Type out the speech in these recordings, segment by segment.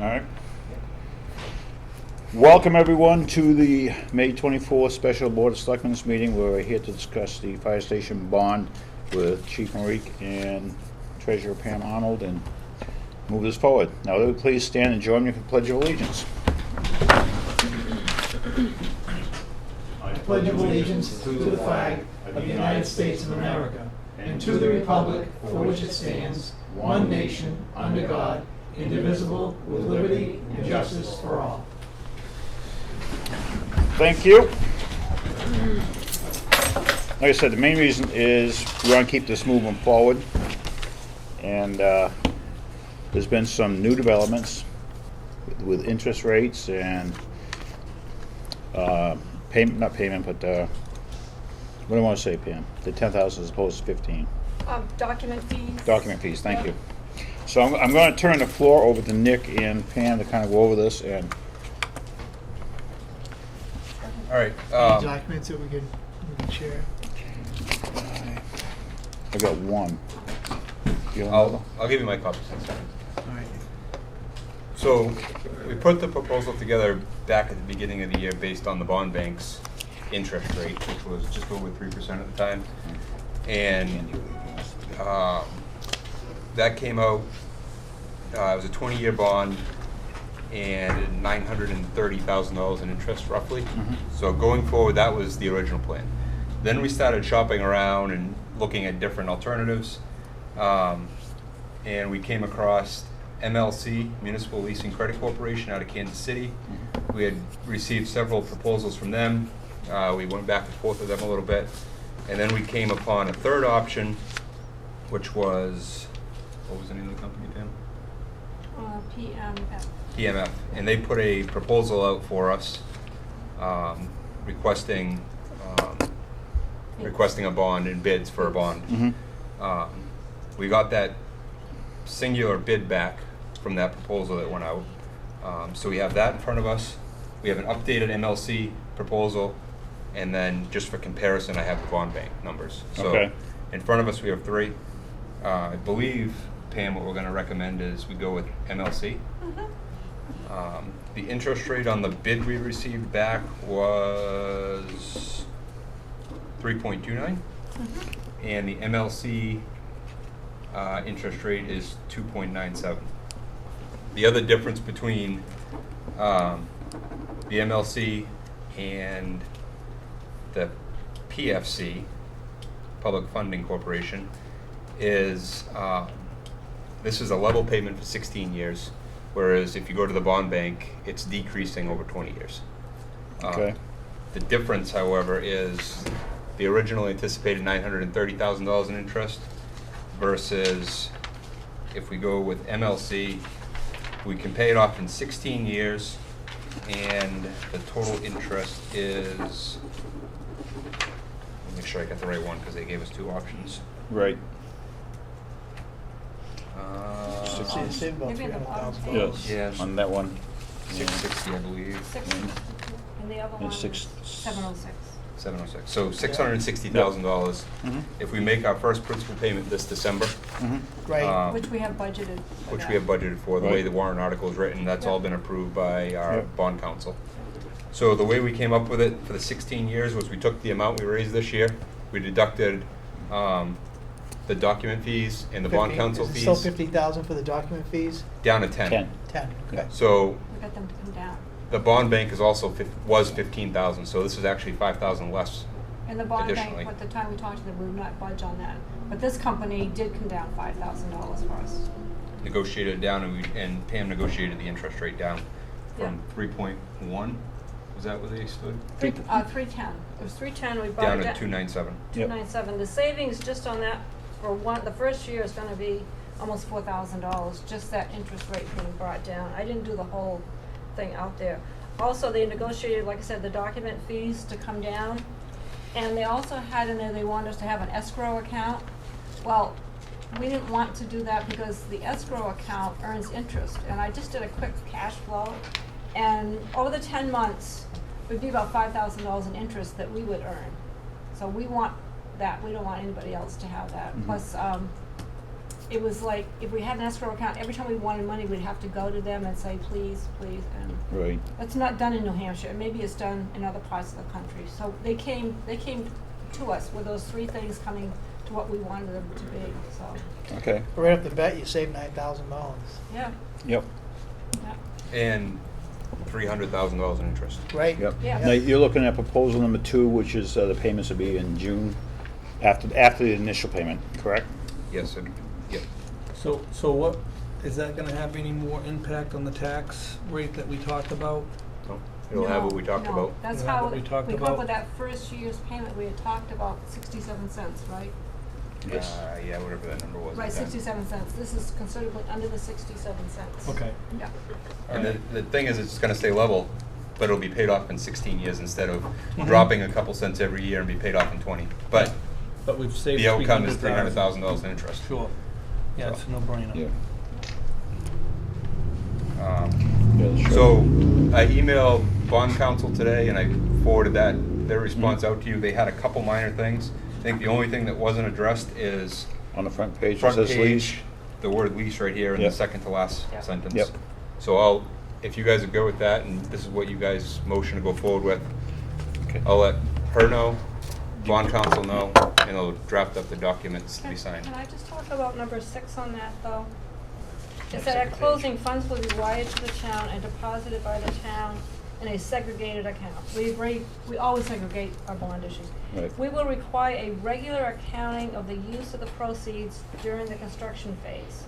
All right. Welcome, everyone, to the May 24th Special Board of Selectmen meeting, where we're here to discuss the fire station bond with Chief Marique and Treasurer Pam Arnold and move this forward. Now, would you please stand and join me for the Pledge of Allegiance. I pledge allegiance to the flag of the United States of America and to the republic for which it stands, one nation, under God, indivisible, with liberty and justice for all. Thank you. Like I said, the main reason is we want to keep this moving forward, and there's been some new developments with interest rates and not payment, but what do I want to say, Pam? The 10,000 as opposed to 15. Document fees. Document fees. Thank you. So I'm going to turn the floor over to Nick and Pam to kind of go over this. And all right. Any documents that we could share? I got one. You have another? I'll give you my copies. All right. So we put the proposal together back at the beginning of the year based on the bond bank's interest rate, which was just over 3% at the time, and that came out. It was a 20-year bond and $930,000 in interest, roughly. Mm-hmm. So going forward, that was the original plan. Then we started shopping around and looking at different alternatives, and we came across MLC, Municipal Leasing Credit Corporation, out of Kansas City. Mm-hmm. We had received several proposals from them. We went back and forth with them a little bit, and then we came upon a third option, which was, what was the name of the company, Pam? PMF. PMF, and they put a proposal out for us, requesting a bond and bids for a bond. Mm-hmm. We got that singular bid back from that proposal that went out. So we have that in front of us. We have an updated MLC proposal, and then just for comparison, I have the bond bank numbers. So Okay. in front of us, we have three. I believe, Pam, what we're going to recommend is we go with MLC. The interest rate on the bid we received back was 3.29, and the MLC interest rate is 2.97. The other difference between the MLC and the PFC, Public Funding Corporation, is this is a level payment for 16 years, whereas if you go to the bond bank, it's decreasing over 20 years. Okay. The difference, however, is the original anticipated $930,000 in interest versus if we go with MLC, we can pay it off in 16 years, and the total interest is, let me make sure I got the right one because they gave us two options. Right. Save about Maybe in the bottom $300,000. page. Yes. Yes. On that one. 660, I believe. 6, and the other And one, 706. 706. So $660,000. Mm-hmm. If we make our first principal payment this December, Mm-hmm. Right. which we have budgeted for which that. we have budgeted for, the way Right. the warrant article is written, that's all been approved by our Yep. bond council. So the way we came up with it for the 16 years was we took the amount we raised this year, we deducted the document fees and the bond 50. council Is it fees still 50,000 for the document fees? down to 10. 10. Okay. So We got them to come down. the bond bank is also was 15,000, so this is actually 5,000 less. And the bond bank, Additionally. at the time we talked to them, we would not budge on that. But this company did come down $5,000 for us. Negotiated it down, and Pam negotiated the interest rate down from 3.1. Was that what they stood? 310. It was 310. We brought Down it to down 297. 297. The savings just on that for the first year is going to be almost $4,000. Just that interest rate being brought down. I didn't do the whole thing out there. Also, they negotiated, like I said, the document fees to come down, and they also had in there they wanted us to have an escrow account. Well, we didn't want to do that because the escrow account earns interest, and I just did a quick cash flow, and over the 10 months, it would be about $5,000 in interest that we would earn. So we want that. We don't want anybody else to have that. Mhm. Plus, it was like, if we had an escrow account, every time we wanted money, we'd have to go to them and say, please, please, and Right. it's not done in New Hampshire, and maybe it's done in other parts of the country. So they came to us with those three things coming to what we wanted them to be, so, Okay. Right off the bat, you save $9,000. yeah, Yep. yeah. And $300,000 in interest. Right? Yep. Yeah. Now, you're looking at proposal number 2, which is the payments will be in June, after the initial payment, correct? Yes, yep. So what, is that gonna have any more impact on the tax rate that we talked about? No, it'll have what we talked No, about. that's It'll have how, what we talked we come up about? with that first year's payment, we had talked about 67 cents, right? Yes. Yeah, whatever that number was. Right, at the time. 67 cents. This is considerably under the 67 cents. Okay. Yeah. And the thing is, it's gonna stay level, but it'll be paid off in 16 years instead of Mhm. dropping a couple cents every year and be paid off in 20. But But we've saved the outcome is $300,000. $300,000 in interest. Sure. Yeah, it's a no-brainer. Yeah. Um, Yeah, that's So right. I emailed bond counsel today and I forwarded their response out to you. They had a couple minor things. I think the only thing that wasn't addressed is On the front page, it front says lease. page, the word lease right here in Yep. the second to last Yep. sentence. Yep. So if you guys are good with that and this is what you guys motion to go forward with, Okay. I'll let her know, bond counsel know, and I'll draft up the documents to be signed. Can I just talk about number 6 on that, though? It That's said at second closing, funds will be wired to the town and deposited by the town in a segregated account. We always segregate our bond issues. Right. We will require a regular accounting of the use of the proceeds during the construction phase.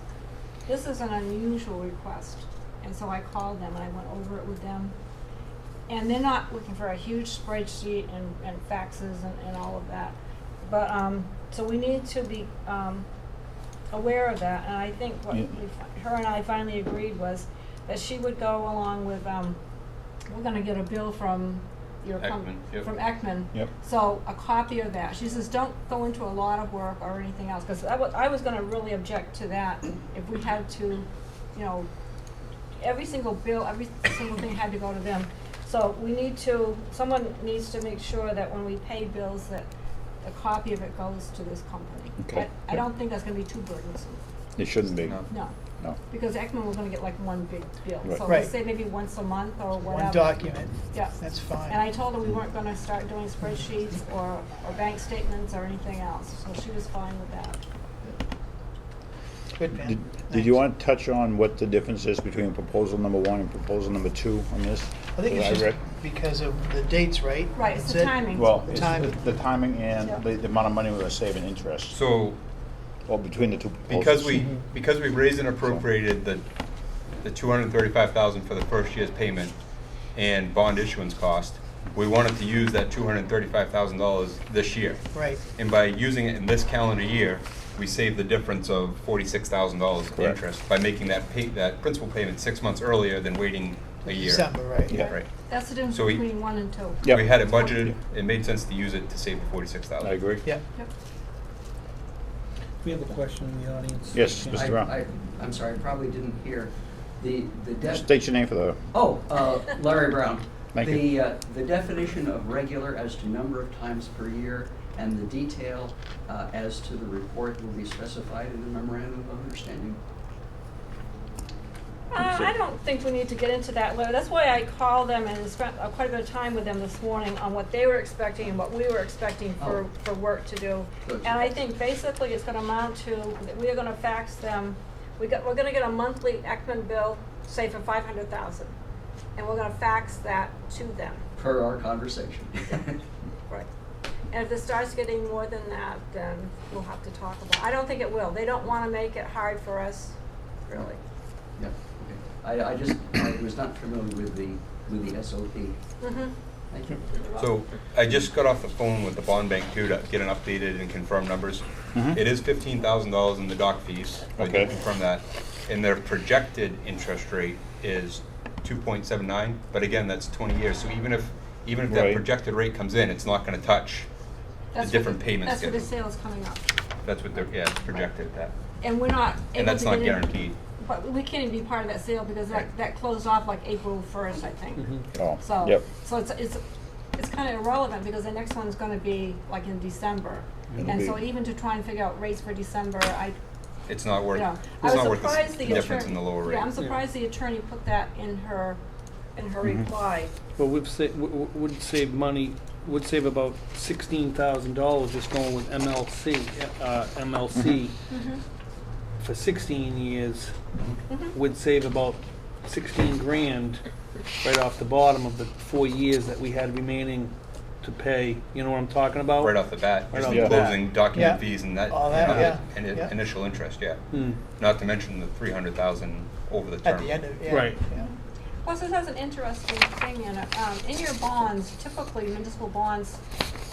This is an unusual request, and so I called them and I went over it with them. And they're not looking for a huge spreadsheet and faxes and all of that. But, so we need to be, aware of that, and I think what Yeah. her and I finally agreed was that she would go along with, we're gonna get a bill from your Ekman, yep. from Ekman. Yep. So a copy of that. She says, don't go into a lot of work or anything else, because I was gonna really object to that if we had to, you know, every single bill, every single thing had to go to them. So someone needs to make sure that when we pay bills that a copy of it goes to this company. Okay. I don't think that's gonna be too burdensome. It shouldn't be. No. No, No. because Ekman, we're gonna get like one big bill. Right. So Right. let's say maybe once a month or whatever. One document. Yeah. That's fine. And I told her we weren't gonna start doing spreadsheets or bank statements or anything else, so she was fine with that. Good, man. Did you want to touch on what the difference is between proposal number 1 and proposal number 2 on this? I think it's That just read? because of the dates, right? Right, it's That's the it? timing. Well, The it's timing. the timing and Yeah. the amount of money we're going to save in interest, So or between the two proposals. because we raised and appropriated the $235,000 for the first year's payment and bond issuance cost, we wanted to use that $235,000 this year. Right. And by using it in this calendar year, we saved the difference of $46,000 in Correct. interest by making that principal payment 6 months earlier than waiting a year. December, right. Yeah. Right. That's the difference So we- between 1 and 2. Yep. We had it budgeted, it made sense to use it to save the $46,000. I agree. Yeah. Yep. We have a question in the audience. Yes, Can- Mr. Brown. I'm sorry, I probably didn't hear. The State your name for the, Larry Brown. Thank The definition of regular as to number of times per year and the detail as to the report will be specified in the memorandum of understanding. I don't think we need to get into that, Larry. That's why I called them and spent quite a bit of time with them this morning on what they were expecting and what we were expecting for work to do. Good. And I think basically it's gonna amount to, that we are gonna fax them, we're gonna get a monthly Ekman bill, say for 500,000. And we're gonna fax that to them. Per our conversation. Right. And if it starts getting more than that, then we'll have to talk about it. I don't think it will. They don't wanna make it hard for us, really. Yeah, okay. I was not familiar with the SOP. Mm-hmm. Thank you. So I just got off the phone with the bond bank too to get an updated and confirmed numbers. Mhm. It is $15,000 in the dock fees. I Okay. did confirm that. And their projected interest rate is 2.79, but again, that's 20 years. So even if that Right. projected rate comes in, it's not gonna touch the That's different what payment That's what the schedule. sale's coming up. That's what they're, it's projected at that. And we're not And able that's to not get in- guaranteed. But we can't even be part of that sale because Right. that closed off like April 1st, I think. oh, So, yep. so it's kind of irrelevant because the next one's gonna be like in December. It'll And be- so even to try and figure out rates for December, It's not worth, You know, it's I was not worth surprised the the difference in attorney, the lower rate. yeah, I'm surprised the attorney put that in her reply. But would save money, would save about $16,000 just going with MLC, MLC Mhm. for 16 years. Mhm. Would save about 16 grand right off the bottom of the 4 years that we had remaining to pay. You know what I'm talking about? Right off the bat, Right just off the the bat. closing document Yeah. fees and that, All that, you know, yeah, and yeah. initial interest, yeah. Hmm. Not to mention the 300,000 over the term. At the end of, yeah. Right. Yeah. Plus, this has an interesting thing in it. In your bonds, typically municipal bonds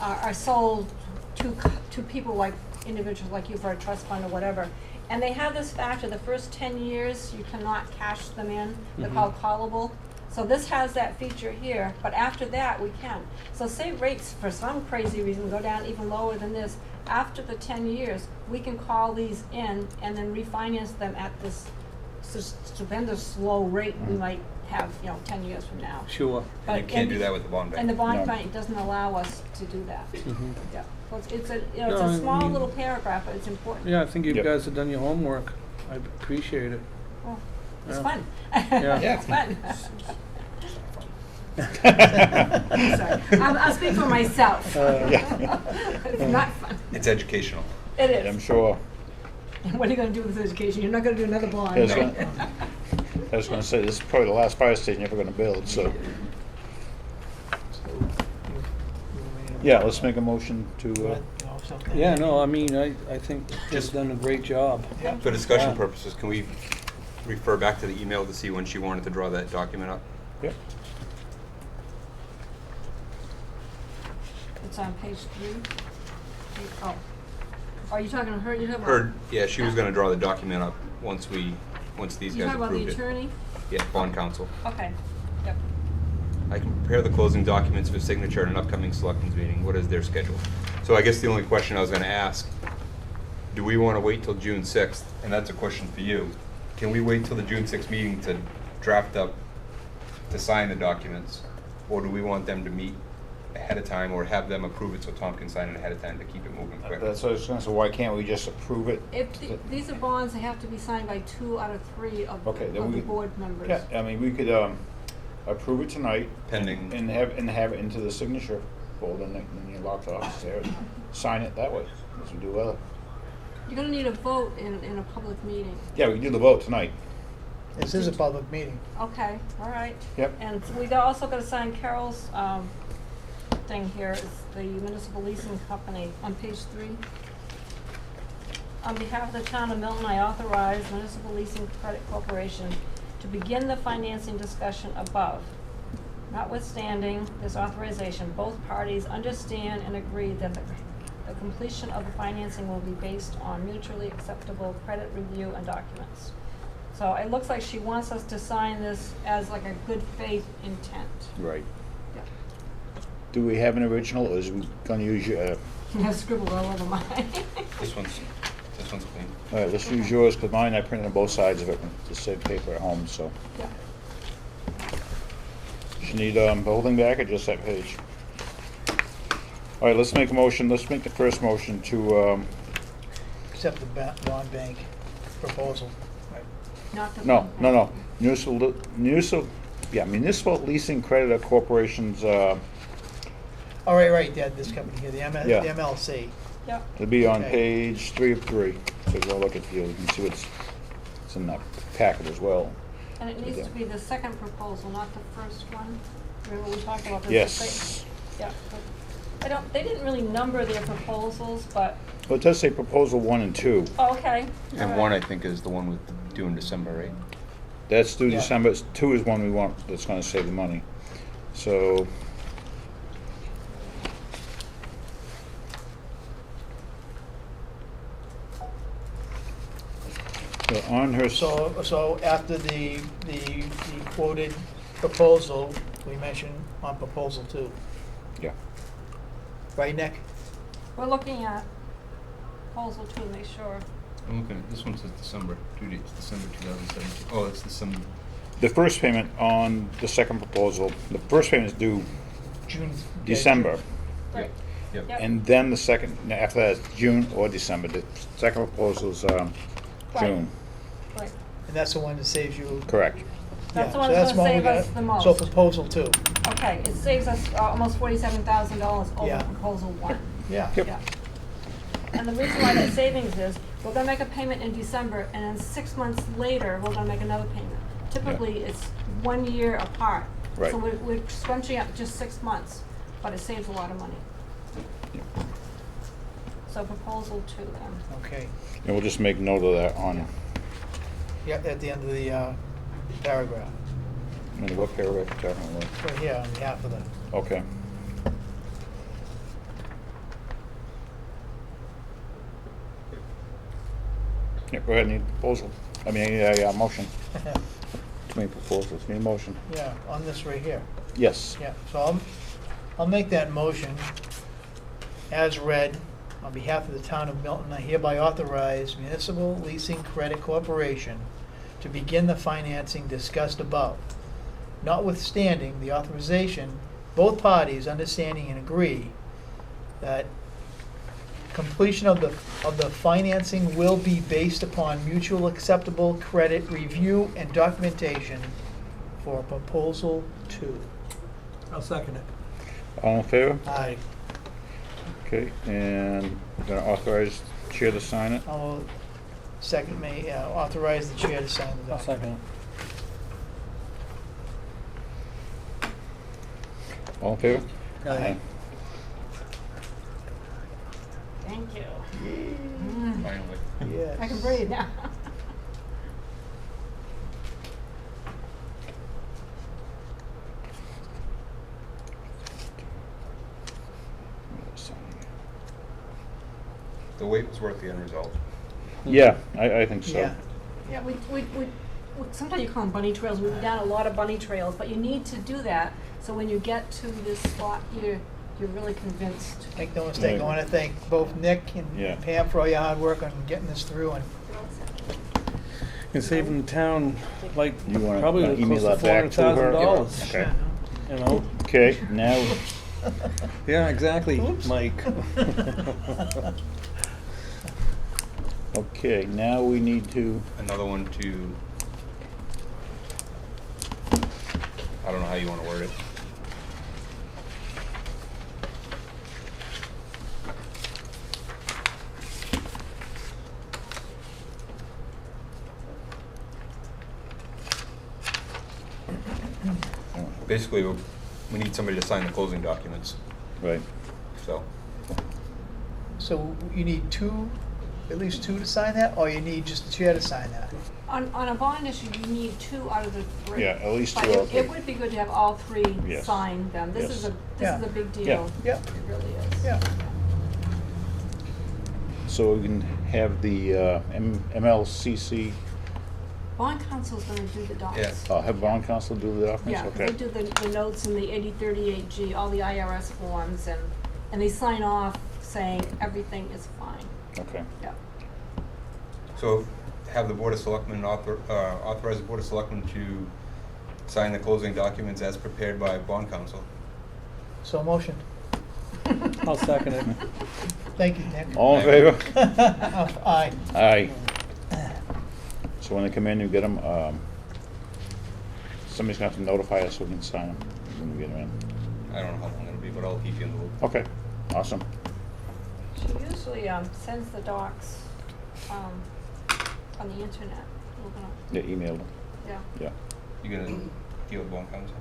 are sold to people like individuals like you for a trust fund or whatever. And they have this factor, the first 10 years, you cannot cash them in. They're called callable. So this has that feature here, but after that, we can. So say rates, for some crazy reason, go down even lower than this. After the 10 years, we can call these in and then refinance them at this stupendous low rate we might have, 10 years from now. Sure. And But you can't do that with the bond And the bank. bond No. bank doesn't allow us to do that. Mhm. Yeah. So it's a, it's No, a I small mean- little paragraph, but it's important. Yeah, I think you Yep. guys have done your homework. I appreciate it. Well, It's Yeah. fun. Yeah. It's fun. Sorry. I'll speak for myself. Yeah. It's not fun. It's educational. It is. I'm sure. And what are you gonna do with this education? You're not gonna do another bond. I was gonna- I was gonna say, this is probably the last fire station you're ever gonna build, so. Yeah, let's make a motion to, Yeah, no, I mean, I think just done a great job. Yeah. For discussion Yeah. purposes, can we refer back to the email to see when she wanted to draw that document up? yep. It's on page 3. Oh. Are you talking to her? You're talking about? Her, yeah, she was gonna draw the document up once these You guys talking about the approved it. attorney? Yeah, bond counsel. Okay. Yep. I can prepare the closing documents for signature at an upcoming selectmen's meeting. What is their schedule? So I guess the only question I was gonna ask, do we wanna wait till June 6th? And that's a question for you. Can we wait till the June 6th meeting to draft up, to sign the documents? Or do we want them to meet ahead of time or have them approve it so Tom can sign it ahead of time to keep it moving quick? That's what I was gonna say, why can't we just approve it? These are bonds, they have to be signed by 2 out of 3 of Okay, then the we- board members. Yeah, I mean, we could, approve it tonight. Pending. And have it into the signature folder in your locked office there, and sign it that way, as we do other. You're gonna need a vote in a public meeting. Yeah, we can do the vote tonight. This is a public meeting. Okay, all right. Yep. And so we also gotta sign Carol's, thing here, is the municipal leasing company on page 3. On behalf of the town of Milton, I authorize Municipal Leasing Credit Corporation to begin the financing discussion above. Notwithstanding this authorization, both parties understand and agree that the completion of the financing will be based on mutually acceptable credit review and documents. So it looks like she wants us to sign this as like a good faith intent. Right. Yeah. Do we have an original, or is we gonna use your, I scribbled all over mine. This one's clean. all right, let's use yours, because mine, I printed on both sides of it, to save paper at home, so. Yeah. You need, the whole thing back, or just that page? All right, let's make a motion, let's make the first motion to, Accept the bond bank proposal. Right. Not the. no, Municipal Leasing Creditor Corporation's, Oh, right, yeah, this company here, the Yeah. the MLC. Yep. it'll be on Okay. page 3 of 3. So go look at you can see it's in that packet as well. And it needs to be the second proposal, not the first one. Remember we talked about this? Yes. Yeah. But they didn't really number their proposals, but, Well, it does say proposal 1 and 2. oh, okay. And all one, right. I think, is the one with due in December, right? That's due Yeah. December. 2 is one we want, that's gonna save the money. So, on her, So after the quoted proposal, we mentioned on proposal 2. yeah, Right, Nick? We're looking at proposal 2 to make sure. I'm looking at, this one says December, due date's December 2017. Oh, that's December. the first payment on the second proposal, the first payment is due June. December. Right. Yep. Yep. And then the second, after that, it's June or December. The second proposal is Right. June, Right. And that's the one that saves you. correct. That's yeah, the one so that's gonna we save us got. the most. So proposal 2. Okay, it saves us almost $47,000 over Yeah. proposal 1. Yeah. Yep. Yeah. And the reason why that savings is, we're gonna make a payment in December, and then 6 months later, we're gonna make another payment. Typically, it's 1 year apart. Right. So we're scrunching up just 6 months, but it saves a lot of money. Yep. So proposal 2 then. Okay. And we'll just make note of that on, Yeah, at the end of the paragraph. I mean, what paragraph you're talking about? Right here on behalf of the. Okay. Yeah, go ahead, need proposal. I mean, motion. Too many proposals, need a motion. Yeah, on this right here. Yes. Yeah, so I'll make that motion as read. On behalf of the town of Milton, I hereby authorize Municipal Leasing Credit Corporation to begin the financing discussed above. Notwithstanding the authorization, both parties understanding and agree that completion of the financing will be based upon mutual acceptable credit review and documentation for proposal 2. I'll second it. All in favor? Aye. Okay, and gonna authorize chair to sign it? I'll authorize the chair to sign the I'll document. second it. All in favor? Aye. Thank you. Finally. Yes. I can breathe now. The wait was worth the end result. Yeah, I think so. Yeah. Yeah, sometimes you call them bunny trails, we've done a lot of bunny trails, but you need to do that, so when you get to this spot, you're really convinced. Make no mistake, I want to thank both Nick Yeah. and Pam for all your hard work on getting this through, and And saving the town like You wanna probably email close to that back to her? $400,000. Okay. You know? Okay, now, Yeah, exactly, Oops. Mike. okay, now we need to, Another one to, I don't know how you wanna word it. Basically, we need somebody to sign the closing documents, right, so. so you need at least two to sign that, or you need just the chair to sign that? On a bond issue, you need 2 out of the 3. Yeah, at least But 2 out of it 3. would be good to have all 3 Yes. sign them. This is Yes. a big Yeah. deal. Yeah. It really is. Yeah. so we can have the MLCC, Bond council's gonna do the docs. Yeah. have bond council do the documents? Yeah, Okay. they do the notes and the 8038G, all the IRS forms, and they sign off saying everything is fine. Okay, Yeah. So have the Board of Selectmen authorize the Board of Selectmen to sign the closing documents as prepared by bond counsel. So motion. I'll second it. Thank you, Nick. all in favor? Aye. Aye. So when they come in, you get them, somebody's gonna have to notify us so we can sign them when we get them in. I don't know how long it'll be, but I'll keep you in the loop. Okay, awesome. She usually sends the docs on the internet. We're gonna, Yeah, email them, yeah. yeah. You gonna deal with bond counsel?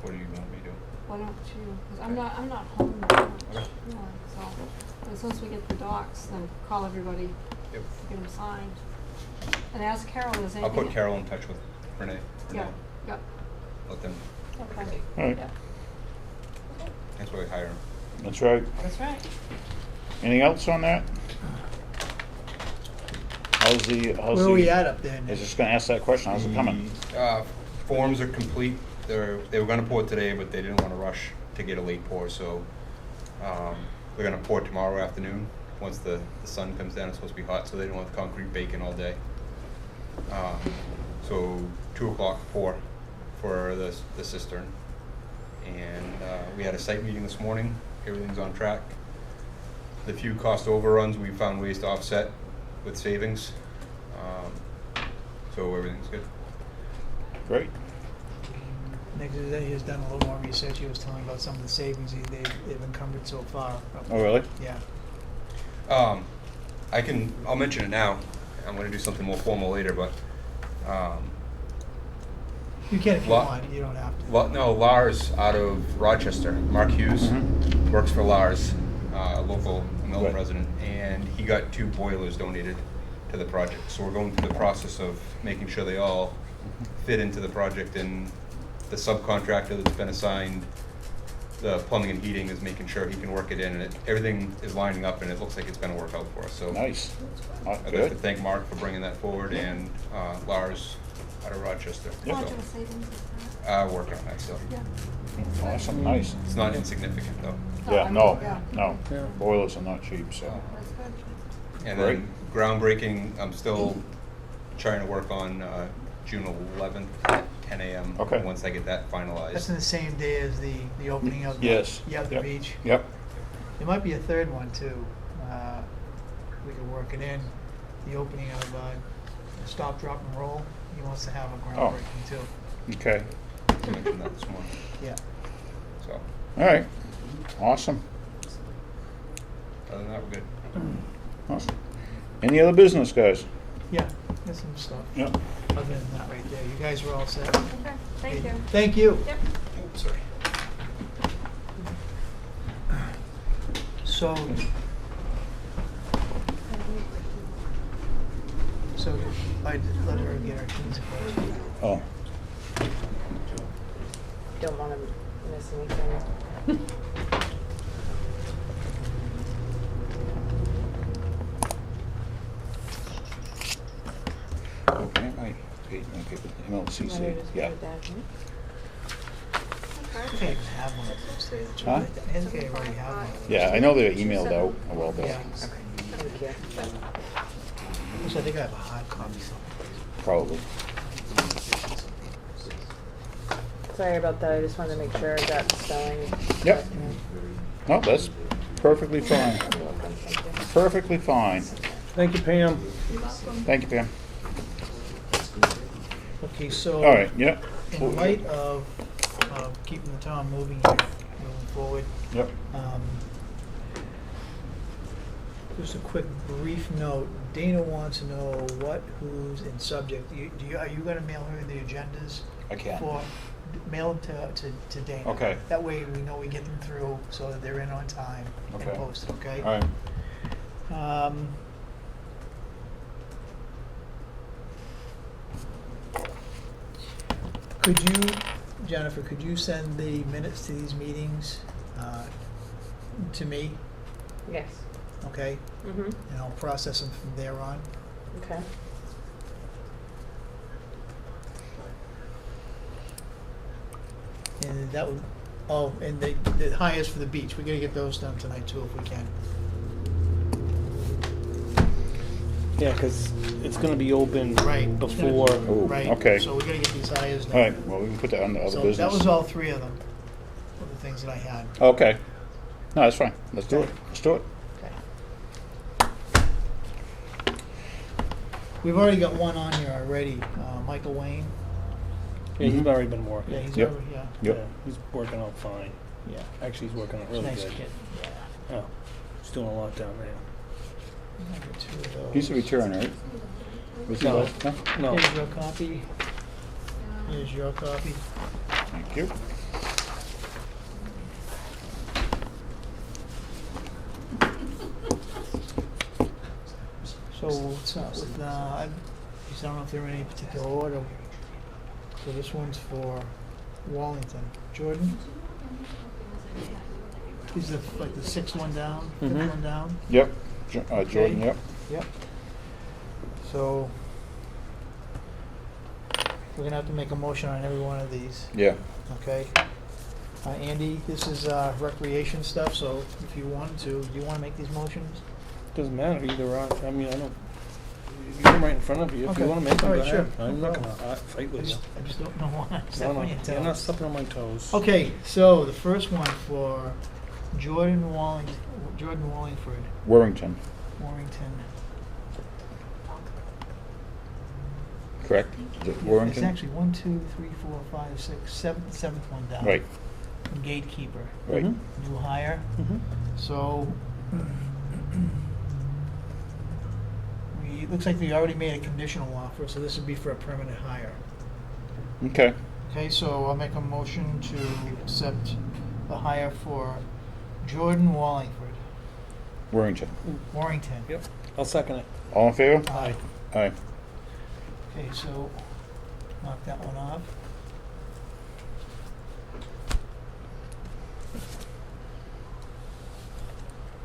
What do you want me to do? Why don't you? Because I'm not home that much. Okay. Yeah, so as soon as we get the docs, then call everybody, Yep. get them signed, and ask Carol if there's I'll anything. put Carol in touch with Renee. Yeah. Yeah. Let them, Okay. All right. Yeah. that's why we hire them. That's right. That's right. Anything else on that? How's the? Where are we at up there, I was Nick? just gonna ask that question, how's it coming? Forms are complete. They were gonna pour today, but they didn't wanna rush to get a late pour, so, we're gonna pour tomorrow afternoon. Once the sun comes down, it's supposed to be hot, so they don't want the concrete baking all day. So 2 o'clock pour for the cistern. And, we had a site meeting this morning. Everything's on track. The few cost overruns, we found ways to offset with savings. So everything's good. Great. Nick has done a little more research. He was telling about some of the savings they've encumbered so far. Oh, really? Yeah. I'll mention it now. I'm gonna do something more formal later, but, You can if you Lo- want, you don't have to. No, Lars out of Rochester, Mark Hughes, Mhm. works for Lars, local Milton Right. resident, and he got 2 boilers donated to the project. So we're going through the process of making sure they all fit into the project, and the subcontractor that's been assigned the plumbing and heating is making sure he can work it in, and everything is lining up, and it looks like it's gonna work out for us, so. Nice. Oh, I'd like to good. thank Mark for bringing that forward, and Lars out of Rochester. Yeah. How much of a savings is that? Working on that, so. Yeah. Awesome, nice. It's not insignificant, though. Yeah, no, Yeah. no. Yeah. Boilers are not cheap, so. That's good. And then groundbreaking, I'm still trying to work on June 11th at 10 a.m. Okay. Once I get that finalized. That's in the same day as the opening of the Yes. the Yep. beach. Yep. There might be a third one too. We could work it in. The opening of Stop, Drop, and Roll. He wants to have a Oh. groundbreaking too. Okay. I mentioned that this morning, Yeah. so. All right. Awesome. Other than that, we're good. Awesome. Any other business, guys? Yeah. There's some stuff. Yep. Other than that right there. You guys were all set. Okay, thank you. Thank you. Yep. Sorry. So I let her get her keys first. Oh, Don't want to miss anything. okay, I paid, okay, but MLCC, Want to just yeah. put it down here? I think I even have one upstairs. Huh? I think I already have one. Yeah, I know they were emailed out a while back, Yeah. Thank you. Which I think I have a hard copy somewhere. probably. Sorry about that. I just wanted to make sure that spelling. Yep. No, that's perfectly fine. You're welcome. Thank you. Perfectly fine. Thank you, Pam. Thank you, Pam. Okay, so. All right, yeah. In light of keeping the town moving here, moving forward, Yep. just a quick brief note. Dana wants to know what, who's, and subject. Are you gonna mail her the agendas? I can. Mail them to Dana. Okay. That way we know we get them through so that they're in on time and Okay. posted, okay? All right. Could you, Jennifer, could you send the minutes to these meetings to me, Yes. okay? Mm-hmm. And I'll process them from there on. Okay. And that would, oh, and the hires for the beach, we gotta get those done tonight too if we can. Yeah, because it's going to be open Right. before. Oh, Right, okay. so we gotta get these hires done. All right, well, we can put that under other So business. that was all three of them, of the things that I had. Okay. No, that's fine. Let's do it. Let's do it. Okay. We've already got one on here already, Michael Wayne. Yeah, he's Mhm. already been working. Yeah, he's Yep. already, yeah, Yep. Yeah, he's working out fine. yeah. Actually, he's working out really Nice good. kid, yeah. Yeah, he's doing a lot down there. I'll get two of those. He's a return, right? Was he No. last time? No, Here's your copy. Here's your copy. Thank you. So what's up with, I don't know if they're in any particular order. So this one's for Wallington. Jordan? Is the, like the sixth one down, fifth Mhm. one down? Yep. Jordan, Okay. yep. Yep. So we're gonna have to make a motion on every one of these, Yeah. okay? Andy, this is recreation stuff, so if you wanted to, do you wanna make these motions? doesn't matter either. I mean, I don't. You got them right in front of you. If Okay. you want to make them, All go right, ahead. sure. I'm No not problem. gonna fight I with you. just don't know why I'm No, stepping no, on your you're not toes. stepping on my toes. Okay, so the first one for Jordan Wallingford, Warrington. Warrington. correct? Is it It's Warrington? actually 1, 2, 3, 4, 5, 6, 7, seventh one down. Right, And gatekeeper, right. Mhm. new hire. Mhm. So, it looks like we already made a conditional offer, so this would be for a permanent hire. Okay, Okay, so I'll make a motion to accept the hire for Jordan Wallingford, Warrington. Warrington. Yep, I'll second it. All in favor? Aye. Aye. Okay, so knock that one off.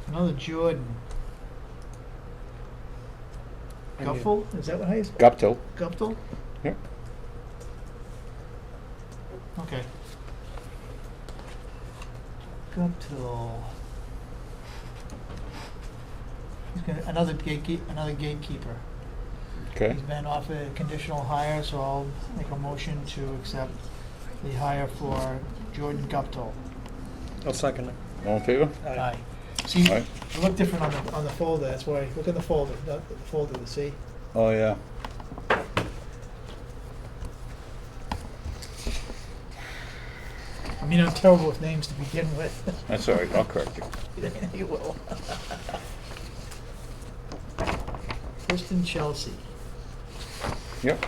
Another Jordan. And you- Guffel, is that what I said? Gupto. Guptal? Yep. Okay. Guptal. He's gonna, another gatekeeper. Okay. He's been offered a conditional hire, so I'll make a motion to accept the hire for Jordan Guptal. I'll second it. All in favor? Aye. See, Aye. it looked different on the folder, that's why, look in the folder, the folder to see. Oh, yeah. I mean, I'm terrible with names to begin with. That's all right, I'll correct you. You will. Kristen Chelsea. Yep.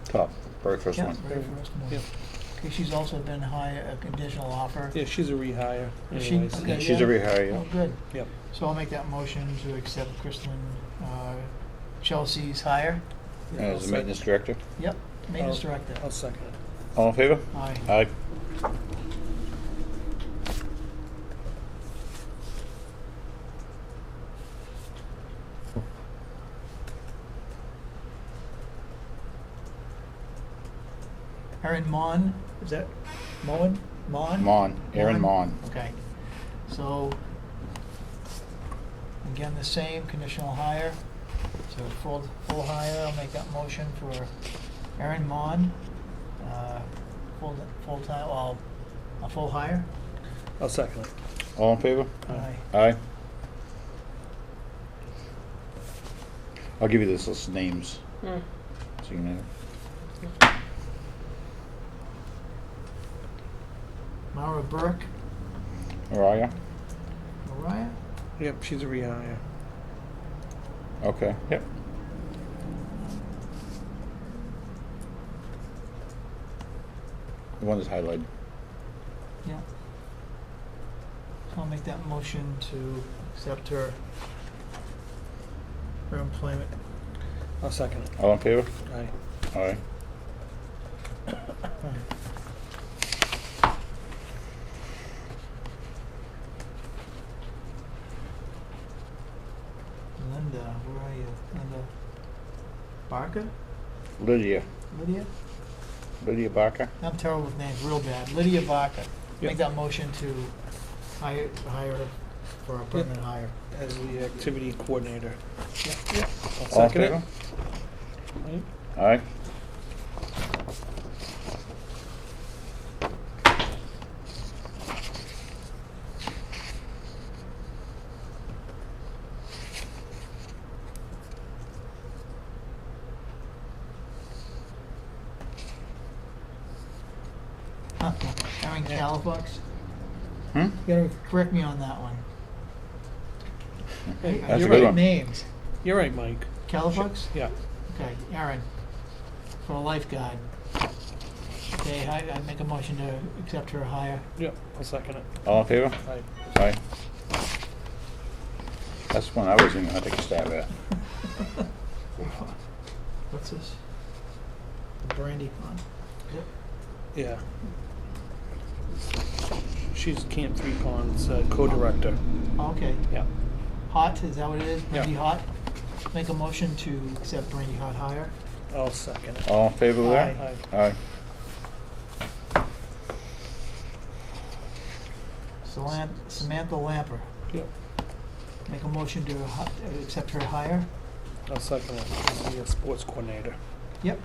Top, very first Yeah, one. very first one. Yep. Okay, she's also been hired, a conditional offer. Yeah, she's a rehire Is she? anyways. Okay, She's a rehire, yeah. Oh, good. Yep. So I'll make that motion to accept Kristen Chelsea's hire. Yeah, I'll As the second. maintenance director. Yep, maintenance I'll- director. I'll second it. All in favor? Aye. Aye. Erin Mon, is that Mon? Mon, Aaron Mon. Okay, so, again, the same, conditional hire, so full hire, I'll make that motion for Erin Mon, full-time, well, a full hire. I'll second it. All in favor? Aye. Aye. I'll give you this list of names, Hmm. so you know. Mara Burke, Mariah? Mariah, Yep, she's a rehire. Okay, yep. The one that's highlighted. yeah. So I'll make that motion to accept her employment. I'll second it. All in favor? Aye. Aye. Linda, where are you? Linda Barker? Lydia. Lydia? Barker? I'm terrible with names, real bad. Lydia Barker. Make Yep. that motion to hire her for a permanent hire. As the activity coordinator. Yep. I'll All in second it. favor? Aye. Aye. Aaron Calafox. Hmm? You gotta correct me on that one. Hey, That's You're a good right, one. names. You're right, Mike. Calafox? Yeah. Okay, Aaron, for a lifeguard. Okay, I make a motion to accept her hire. Yep, I'll second it. All in favor? Aye. Aye. That's one I was even gonna take a stab at. What's this? Brandy Pond. Yep. Yeah. She's Camp Three Ponds co-director. Okay. Yeah. Hot, is that what it is? Yeah. Brandy Hot? Make a motion to accept Brandy Hot hire. I'll second it. All in favor of that? Aye. Aye. Samantha Lamper. Yep. Make a motion to accept her hire. I'll second it. As the sports coordinator. Yep.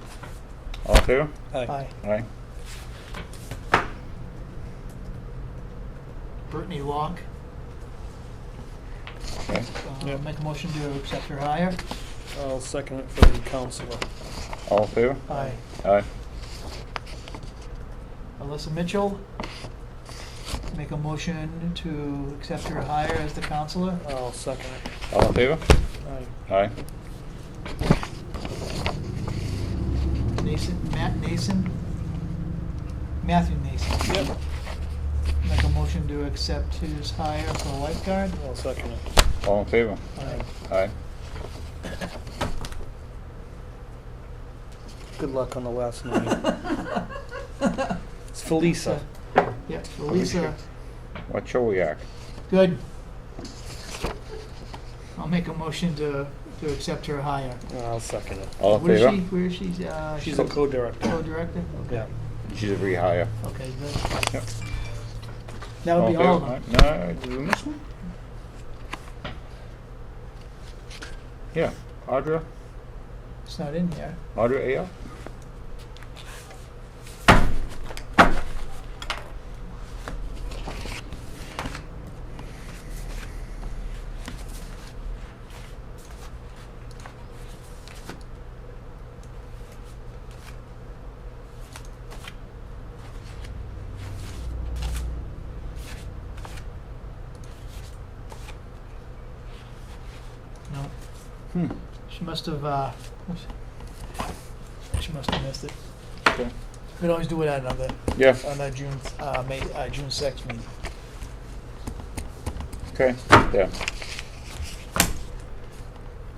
All in favor? Aye. Aye. Brittany Locke. Okay. Yeah. Make a motion to accept her hire. I'll second it for the counselor. All in favor? Aye. Aye. Alyssa Mitchell, make a motion to accept her hire as the counselor. I'll second it. All in favor? Aye. Aye. Matthew Nason. Yep. Make a motion to accept his hire for a lifeguard. I'll second it. All in favor? Aye. Aye. Good luck on the last name. It's Felisa. Yeah, Lisa, What shall we act? good. I'll make a motion to accept her hire. I'll second it. All in Where is favor? she? Where is she? She's a co-director. Co-director? Yeah. Okay. She's a rehire. Okay, good. Yep. That would be all of them. No, did we miss one? Yeah, Audra, It's not in here. Audra A.L.? No. Hmm, She must have, she must have missed it. okay. We could always do it on the, Yeah, on the June 6th meeting. okay, yeah. Yeah,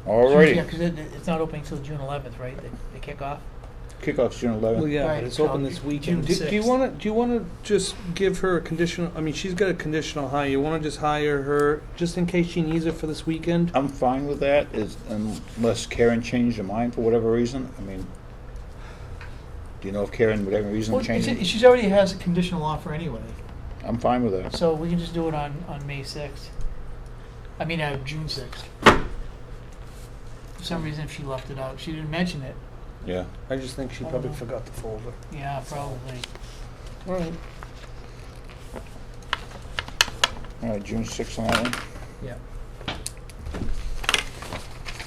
Alrighty, because it's not opening until June 11th, right? They kick off? kickoff's June Well, 11th. yeah, Right, but it's so open this weekend. June Do you 6th. wanna just give her a conditional, I mean, she's got a conditional hire. You wanna just hire her, just in case she needs it for this weekend? I'm fine with that, unless Karen changed her mind for whatever reason. I mean, do you know if Karen, whatever reason, Well, changed it? she's already has a conditional offer anyway, I'm fine with that. so we can just do it on May 6th. I mean, June 6th. For some reason, if she left it out, she didn't mention it. Yeah, I just think she probably forgot the folder. Yeah, probably. All right. alright, June 6th on that one. Yeah.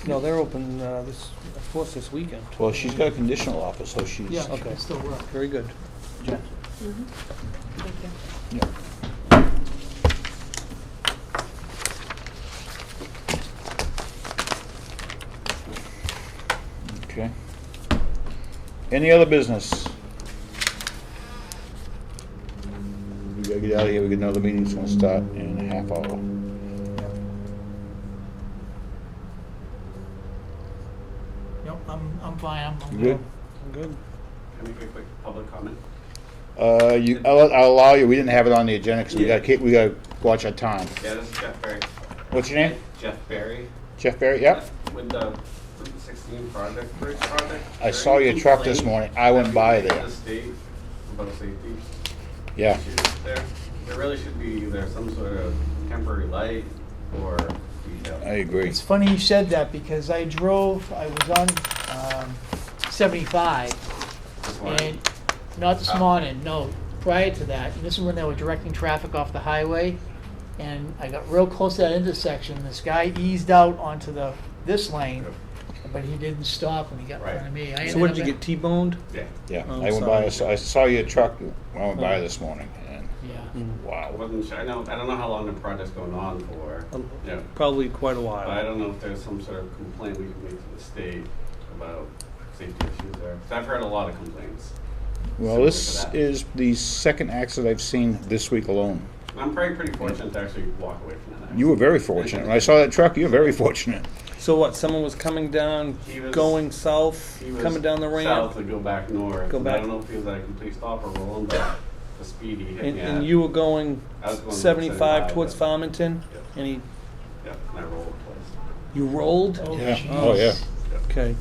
No, they're open, of course, this weekend. Well, she's got a conditional offer, so she's. Yeah, she Okay. can still work. Very good. Mm-hmm. Thank you. Yeah. Okay. Any other business? We gotta get out of here, we got another meeting's gonna start in a half hour. Yep, I'm fine, I'm You good? I'm good. Can I make a quick public comment? I'll allow you, we didn't have it on the agenda, cause Yeah. we gotta watch our time. Yeah, this is Jeff Berry. What's your name? Jeff Berry. Jeff Barry, yep. With the Route 16 bridge project. I Is saw there your any truck this complaint morning. I went that by we made to there. the state about safety Yeah, issues there? There really should be either some sort of temporary light or detail. I agree. It's funny you said that because I was on 75, This one. and not this morning, no, prior to that. And this is when they were directing traffic off the highway, and I got real close to that intersection. This guy eased out onto this lane, but he didn't stop when he got in front of me. So what, did you get T-boned? Yeah. Yeah, Oh, I went by, sorry. I saw your truck, I went by this morning, and Yeah. I wow. wasn't sure. I don't know how long the project's going on for. Yeah. Probably quite a But I while. don't know if there's some sort of complaint we can make to the state about safety issues there. 'Cause I've heard a lot of complaints. Well, similar this to that. is the second accident I've seen this week alone. I'm pretty fortunate to actually walk away from that accident. You were very fortunate. When I saw that truck, you were very fortunate. So what, someone was coming down, He was- going south, He was coming down the ramp? south to go back north. Go and back. I don't know if he was at a complete stop or rolling, but the speed he hit And, me at. and you were going I was going 75 towards but- Farmington? Yep. And he, Yep, and I rolled twice. you rolled? Oh, Yeah. jeez. Oh, yeah. Okay.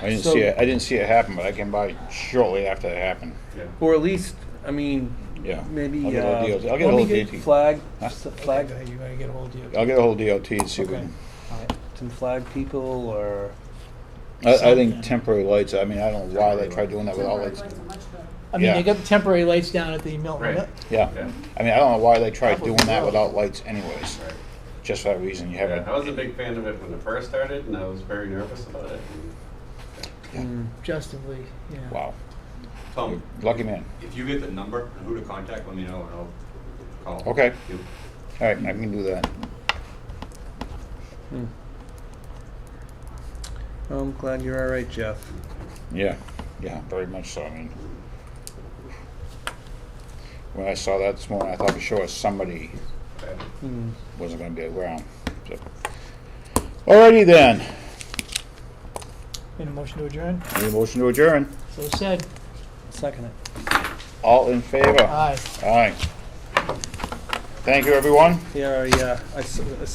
I didn't So- see it. I didn't see it happen, but I came by shortly after it happened. Yeah. Or at least, I mean, Yeah. maybe, I'll get a hold of DOT. I'll get a let me hold of get DOT. flag, Huh? just a flag, Okay, you're gonna get a hold of you. I'll get a hold of DOT and see if we Okay. can. Alright. some flag people, or, I think temporary lights. I mean, I don't know why they tried doing that with all lights. I mean, Yeah. they got the temporary lights down at the Milton. Right. Yeah. Yeah. I mean, I don't know why they tried That would doing be that rough. without lights anyways. Right. Just for that reason, you Yeah, haven't. I was a big fan of it when it first started, and I was very nervous about it. And, Justin Lee, yeah. Wow. Tom, Lucky man. if you get the number and who to contact, let me know and I'll call. Okay. you. All right, I can do that. I'm glad you're all right, Jeff. Yeah, yeah, very much so. I mean, when I saw that this morning, I thought for sure somebody okay. wasn't going to be around. So. Alrighty then. Need a motion to adjourn? Any motion to adjourn? So said. Second it. All in favor? Aye. Aye. Thank you, everyone. Yeah, I saw it.